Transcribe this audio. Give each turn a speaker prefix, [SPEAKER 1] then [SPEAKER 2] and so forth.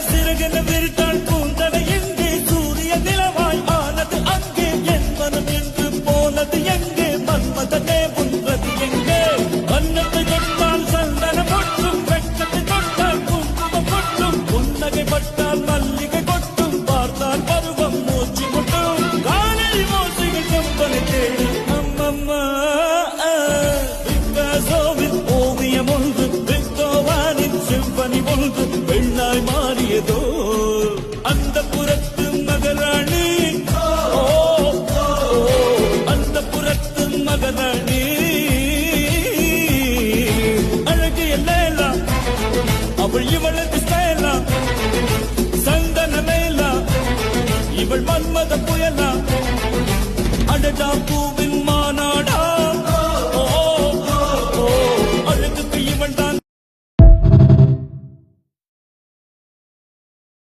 [SPEAKER 1] சிறகென விரித்தாள் பூந்தனை எங்கே சூரிய நிலவாய் ஆனது அங்கே என் மனம் என்று போனது எங்கே மன்மதனே உன்றது எங்கே வண்ணத்தை தொட்டால் சந்தன பொட்டும் வெட்கத்தை தொட்டால் குங்குமம் கொட்டும் புன்னகை பட்டால் மல்லிகை கொட்டும் பார்த்தால் பருவம் மூச்சு கொட்டும் காணல் மோசைகள் கம்பனை தேடும் அம்மம்மா பிக்காசோவின் ஓவியம் ஒன்று விக்டோவானின் சிம்பனி ஒன்று பெண்ணாய் மாறியதோ அந்த புறத்து மகராணி அந்த புறத்து மகராணி அழகிய லேலா அவள் இவளது ஸ்டைலா சந்தன மேலா இவள் மன்மத புயலா அடடா பூ